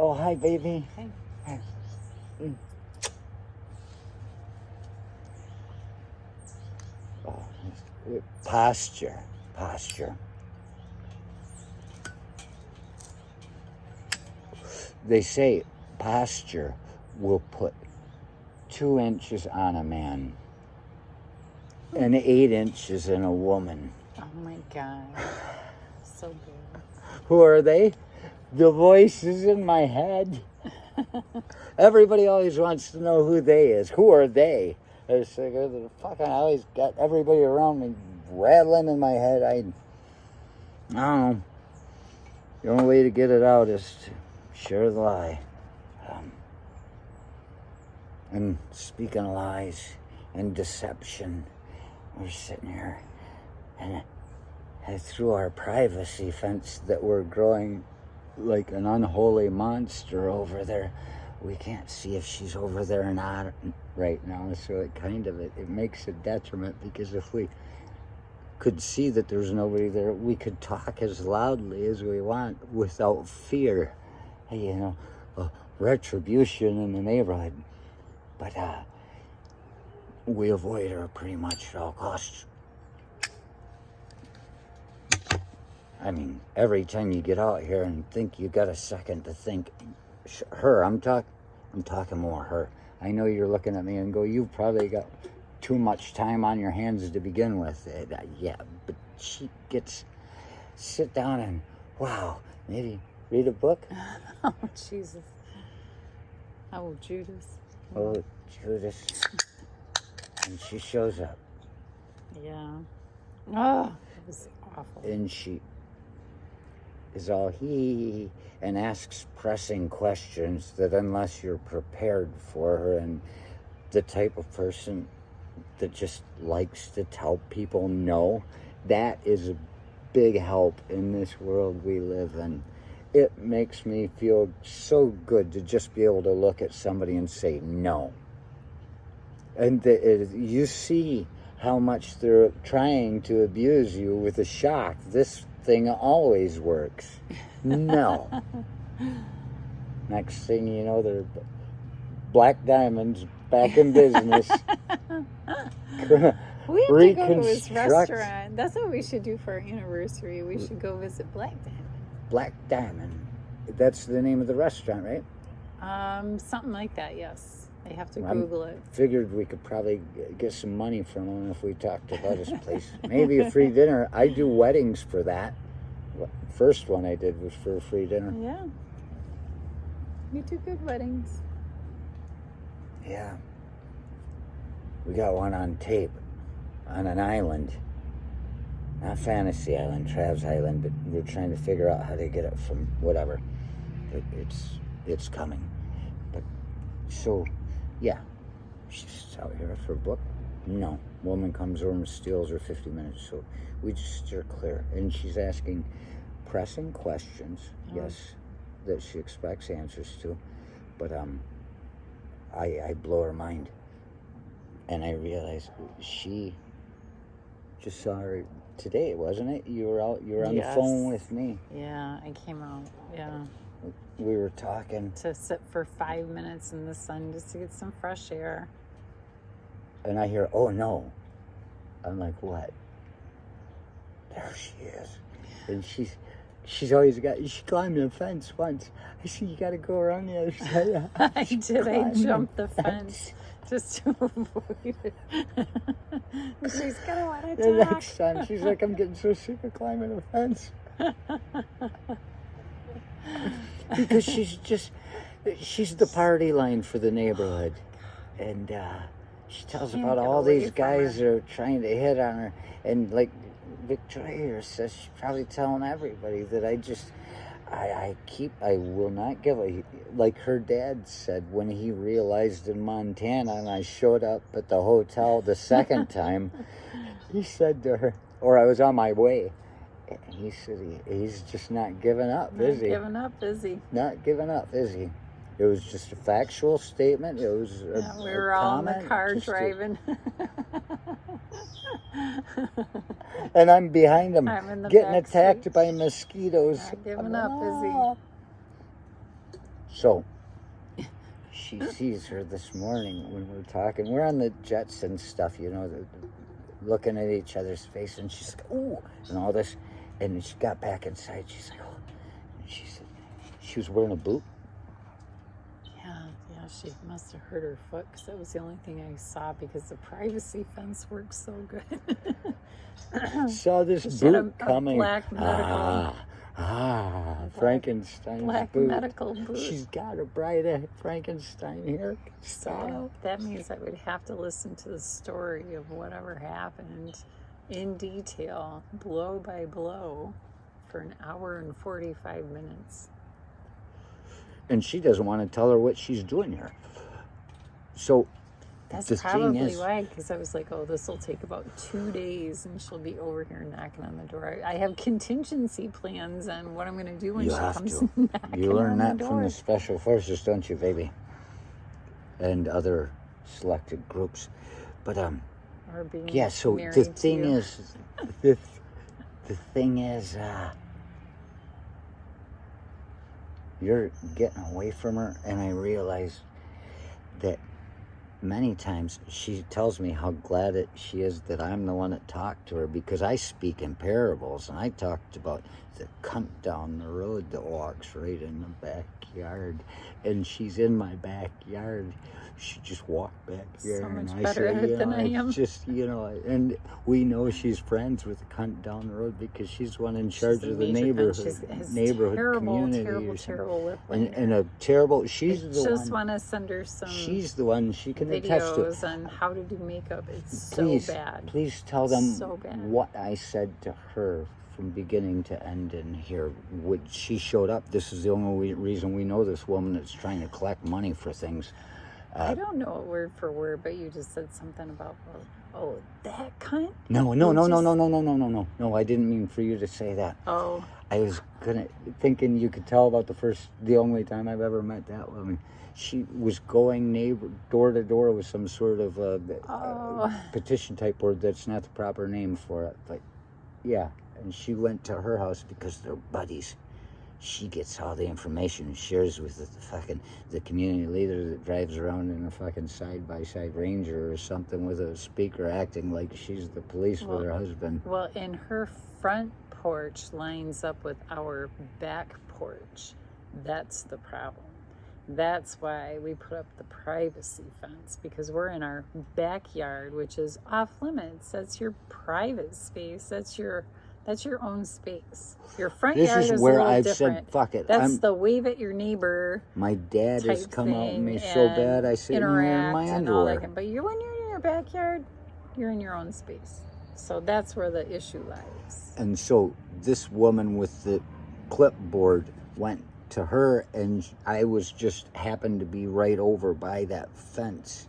Oh, hi, baby. Hey. Hi. Mm. Oh, posture. They say posture will put 2 inches on a man and 8 inches in a woman. Oh my God. So good. Who are they? The voices in my head. Everybody always wants to know who they is. Who are they? It's like, fucking, I always got everybody around me rattling in my head. I don't know. The only way to get it out is to share the lie. And speaking of lies and deception, we're sitting here and through our privacy fence that we're growing like an unholy monster over there, we can't see if she's over there or not right now. So it makes a detriment, because if we could see that there's nobody there, we could talk as loudly as we want without fear, retribution in the neighborhood. But we avoid her pretty much at all costs. I mean, every time you get out here and think you got a second to think, her, I'm talking more her. I know you're looking at me and go, you've probably got too much time on your hands to begin with. Yeah, but she gets, sit down and, wow, maybe read a book. Oh, Jesus. Oh, Judas. Oh, Judas. And she shows up. Yeah. Oh, it was awful. And she is all he and asks pressing questions that, unless you're prepared for her and the type of person that just likes to tell people no, that is a big help in this world we live in. It makes me feel so good to just be able to look at somebody and say no. And you see how much they're trying to abuse you with a shock. This thing always works. No. Next thing you know, they're Black Diamonds back in business. We have to go to his restaurant. That's what we should do for our anniversary. We should go visit Black Diamond. Black Diamond. That's the name of the restaurant, right? Something like that, yes. I have to Google it. Figured we could probably get some money from him if we talked about his place. Maybe a free dinner. I do weddings for that. First one I did was for a free dinner. Yeah. We do good weddings. Yeah. We got one on tape on an island. Not Fantasy Island, Trav's Island, but we're trying to figure out how to get it from whatever. It's coming. But so, yeah. She's out here for a book. No. Woman comes over and steals her 50 minutes. So we just steer clear. And she's asking pressing questions, yes, that she expects answers to. But I blow her mind. And I realize she just saw her today, wasn't it? You were on the phone with me. Yeah, I came out. Yeah. We were talking. To sit for 5 minutes in the sun just to get some fresh air. And I hear, oh no. I'm like, what? There she is. And she's always she climbed the fence once. I said, you got to go around the other side. I did. I jumped the fence just to avoid it. She's going to want to talk. The next time, she's like, I'm getting so sick of climbing the fence. Because she's the party line for the neighborhood. And she tells about all these guys that are trying to hit on her. And like Victoria says, she's probably telling everybody that I will not give a, like her dad said when he realized in Montana and I showed up at the hotel the second time, he said to her, or I was on my way, and he said he's just not giving up, is he? Not giving up, is he? Not giving up, is he? It was just a factual statement. It was we were all in the car driving. And I'm behind him, getting attacked seat. by mosquitoes. Not giving up, is he? So she sees her this morning when we're talking. We're on the jets and stuff, you know, looking at each other's face, and she's like, ooh, and all this. And she got back inside. She's like, oh. And she said, she was wearing a boot. Yeah, she must have hurt her foot because that was the only thing I saw because the privacy fence works so good. Saw this She had boot a coming. black medical. Frankenstein's Black boot. medical boot. She's got a bright Frankenstein hair So style. that means I would have to listen to the story of whatever happened in detail, blow by blow, for an hour and 45 minutes. And she doesn't want to tell her what she's doing here. So That's the thing probably is, why, because I was like, oh, this will take about 2 days and she'll be over here knocking on the door. I have contingency plans on what I'm going to do when you she have comes to. knocking You learn on that the from door. the special forces, don't you, baby? And other selected groups. But Or being yeah. So married the to thing you. is, the thing is, you're getting away from her, and I realize that many times she tells me how glad she is that I'm the one that talked to her, because I speak in parables, and I talked about the cunt down the road that walks right in the backyard, and she's in my backyard. She just walked back here, So much and better at it than I am. it's just, you know, and we know she's friends with the cunt down the road because she's the one in charge She's a of the major neighborhood, cunt. She has neighborhood terrible, community, terrible, or something. terrible lip and liner. a terrible. She's I the just one. want to send her some She's the one. She can attest to. videos on how to do makeup. It's Please, so bad. please tell them So bad. what I said to her from beginning to end in here. When she showed up, this is the only reason we know this woman that's trying to collect money for things. I don't know it word for word, but you just said something about, oh, that cunt? No. No, I didn't mean for you to say that. Oh, I was thinking you could tell about the only time I've ever met that woman. She was going door to door with some sort of petition type board. That's not the proper name for it, but yeah. And she went to her house because they're buddies. She gets all the information and shares with the community leader that drives around in a fucking side-by-side Ranger or something with a speaker, acting like she's the police with her husband. well, and her front porch lines up with our back porch. That's the problem. That's why we put up the privacy fence, because we're in our backyard, which is off limits. That's your private space. That's your own space. Your front This yard is is where a little I've different. said, fuck it. That's the wave at your neighbor My dad has type come out thing, in me so and bad I sit here in interact my and all that underwear. kind- But when you're in your backyard, you're in your own space. So that's where the issue lies. And so this woman with the clipboard went to her, and I was just happened to be right over by that fence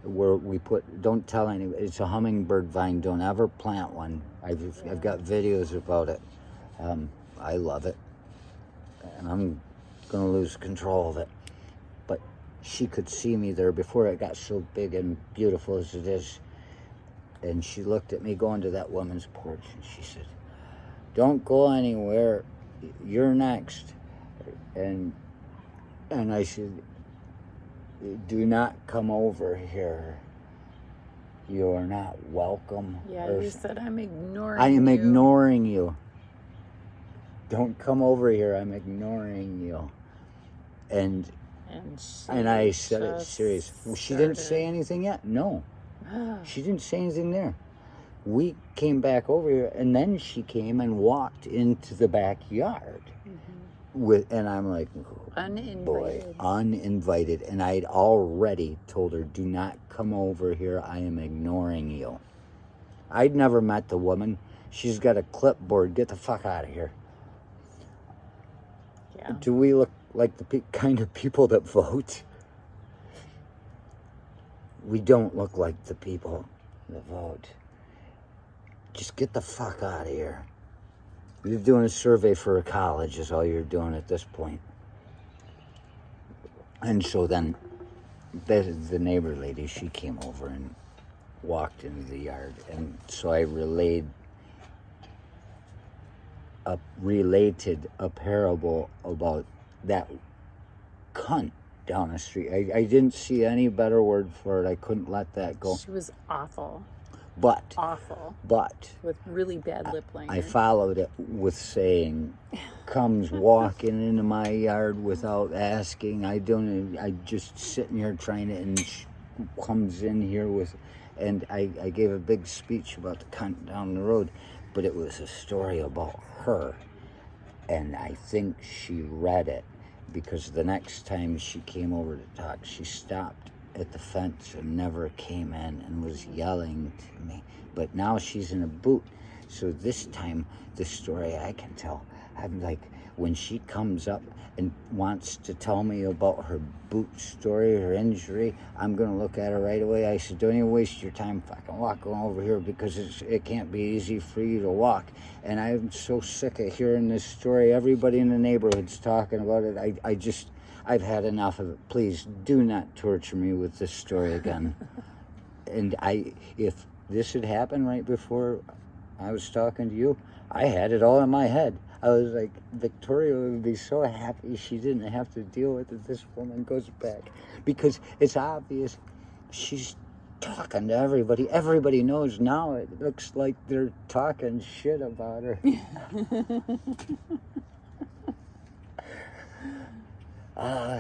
where we don't tell anybody, it's a hummingbird vine, don't ever plant one. I've got videos about it. I love it, and I'm gonna lose control of it. But she could see me there before it got so big and beautiful as it is. And she looked at me going to that woman's porch, and she said, "Don't go anywhere, you're next." And I said, "Do not come over here. You are not welcome." Yeah, Or you said I'm ignoring I am you. ignoring you. Don't come over here. I'm ignoring you. And I said it just serious. She didn't say started- anything yet. No, she didn't say anything there. We came back over here, and then she came and walked into the backyard and I'm like, oh, Uninvited. boy, uninvited. And I'd already told her, "Do not come over here. I am ignoring you." I'd never met the woman. She's got a clipboard. Get the fuck out of here. Yeah. Do we look like the kind of people that vote? We don't look like the people that vote. Just get the fuck out of here. You're doing a survey for a college is all you're doing at this point. And so then the neighbor lady, she came over and walked into the yard. And so I related a parable about that cunt down the street. I didn't see any better word for it. I couldn't let that go. She was awful. But Awful. with really bad lip liner. I followed it with saying, comes walking into my yard without asking. I just sitting here trying to, and she comes in here with, and I gave a big speech about the cunt down the road, but it was a story about her, and I think she read it, because the next time she came over to talk, she stopped at the fence and never came in and was yelling to me. But now she's in a boot. So this time, the story I can tell, I'm like, when she comes up and wants to tell me about her boot story, her injury, I'm going to look at her right away. I said, don't even waste your time fucking walking over here, because it can't be easy for you to walk. And I'm so sick of hearing this story. Everybody in the neighborhood's talking about it. I've had enough of it. Please do not torture me with this story again. And if this had happened right before I was talking to you, I had it all in my head. I was like, Victoria would be so happy she didn't have to deal with it. This woman goes back. Because it's obvious she's talking to everybody. Everybody knows now. It looks like they're talking shit about her.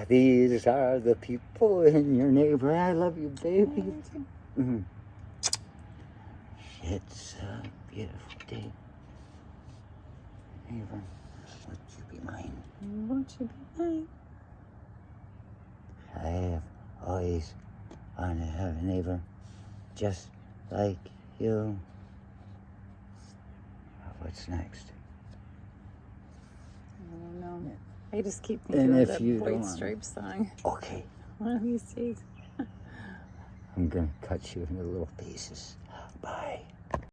These are the people in your neighborhood. I love you, baby. Mm-hmm. It's a beautiful day. Neighbor, would you be mine? Won't you be mine? I have always wanted to have a neighbor just like you. What's next? I don't know. I just keep thinking of that White Stripes song. Okay. One of these days. I'm going to cut you into little pieces. Bye.